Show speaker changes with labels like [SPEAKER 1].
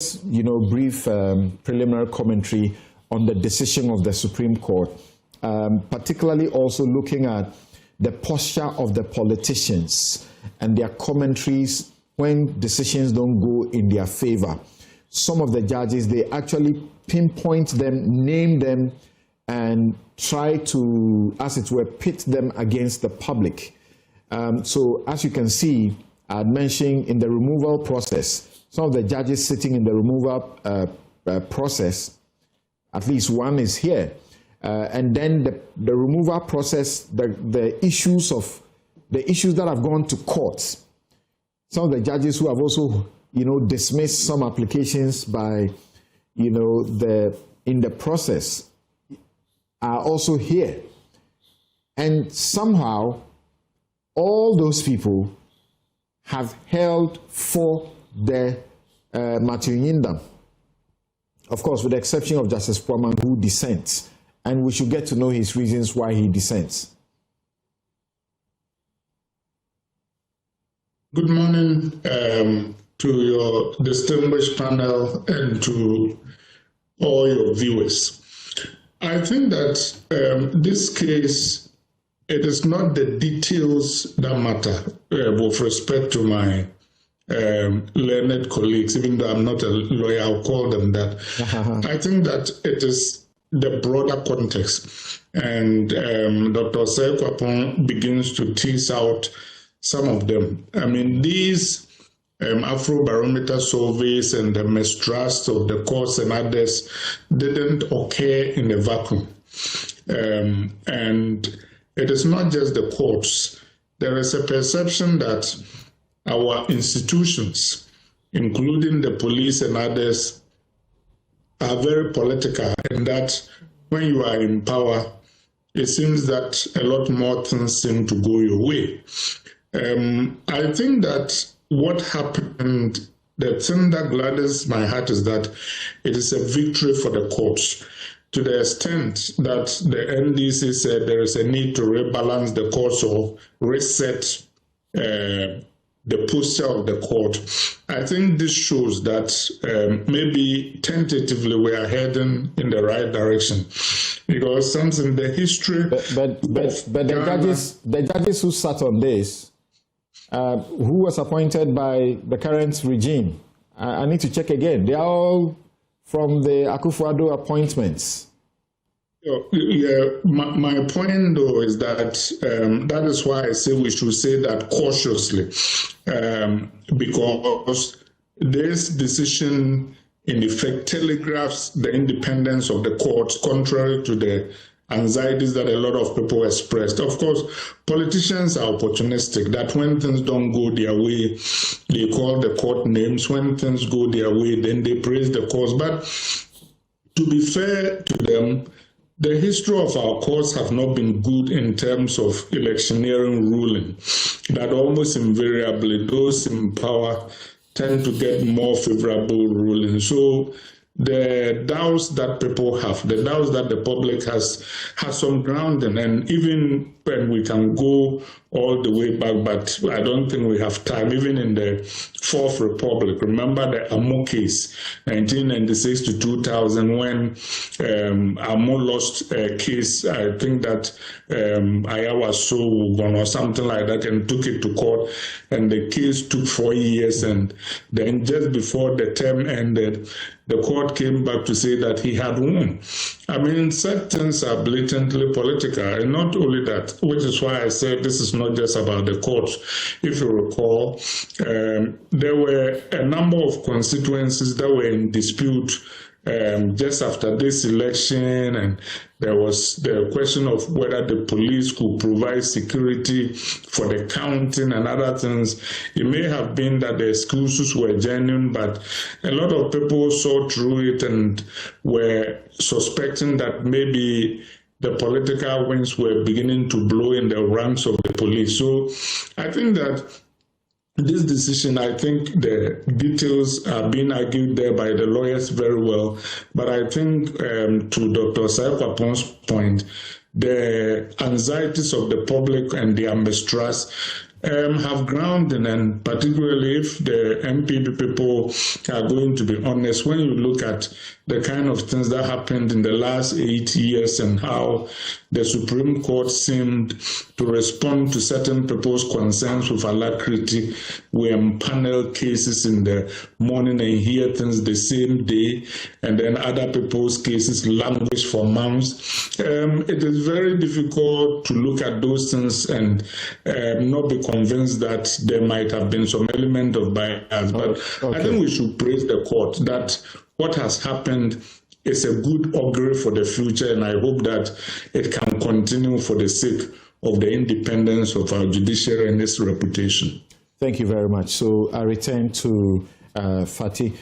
[SPEAKER 1] brief preliminary commentary on the decision of the Supreme Court, particularly also looking at the posture of the politicians and their commentaries when decisions don't go in their favor. Some of the judges, they actually pinpoint them, name them, and try to, as it were, pit them against the public. So as you can see, I had mentioned in the removal process, some of the judges sitting in the removal process, at least one is here. And then the removal process, the issues that have gone to court, some of the judges who have also, dismissed some applications by, in the process are also here. And somehow, all those people have held for the Matunyindam. Of course, with the exception of Justice Poorman, who dissents. And we should get to know his reasons why he dissents.
[SPEAKER 2] Good morning to your distinguished panel and to all your viewers. I think that this case, it is not the details that matter with respect to my learned colleagues, even though I'm not a lawyer, I'll call them that. I think that it is the broader context. And Dr. Sekwapon begins to tease out some of them. I mean, these Afrobarometer surveys and the mistrust of the courts and others didn't occur in a vacuum. And it is not just the courts. There is a perception that our institutions, including the police and others, are very political, and that when you are in power, it seems that a lot more things seem to go your way. I think that what happened, the thing that gladdens my heart is that it is a victory for the courts, to the extent that the NDC said there is a need to rebalance the courts or reset the posture of the court. I think this shows that maybe tentatively we are heading in the right direction, because since in the history,
[SPEAKER 1] but the judges who sat on this, who was appointed by the current regime, I need to check again. They are all from the Akufo-Addo appointments.
[SPEAKER 2] Yeah, my point though is that that is why I say we should say that cautiously, because this decision in effect telegraphs the independence of the courts, contrary to the anxieties that a lot of people expressed. Of course, politicians are opportunistic, that when things don't go their way, they call the court names. When things go their way, then they praise the courts. But to be fair to them, the history of our courts have not been good in terms of electioneering ruling, that almost invariably those in power tend to get more favorable ruling. So the doubts that people have, the doubts that the public has some grounding, and even when we can go all the way back, but I don't think we have time, even in the Fourth Republic. Remember the Amo case, 1996 to 2000, when Amo lost a case, I think that Ayawa Sowogon or something like that, and took it to court, and the case took 4 years, and then just before the term ended, the court came back to say that he had won. I mean, such things are blatantly political, and not only that, which is why I said this is not just about the courts. If you recall, there were a number of constituencies that were in dispute just after this election, and there was the question of whether the police could provide security for the counting and other things. It may have been that the excuses were genuine, but a lot of people saw through it and were suspecting that maybe the political winds were beginning to blow in the ranks of the police. So I think that this decision, I think the details are being argued there by the lawyers very well, but I think to Dr. Sekwapon's point, the anxieties of the public and their mistrust have grounding, and particularly if the MPP people are going to be honest, when you look at the kind of things that happened in the last 8 years and how the Supreme Court seemed to respond to certain people's concerns with alacrity. We empanel cases in the morning and hear things the same day, and then other people's cases languish for months. It is very difficult to look at those things and not be convinced that there might have been some element of bias. But I think we should praise the court that what has happened is a good augury for the future, and I hope that it can continue for the sake of the independence of our judiciary and its reputation.
[SPEAKER 1] Thank you very much. So I return to Fatih.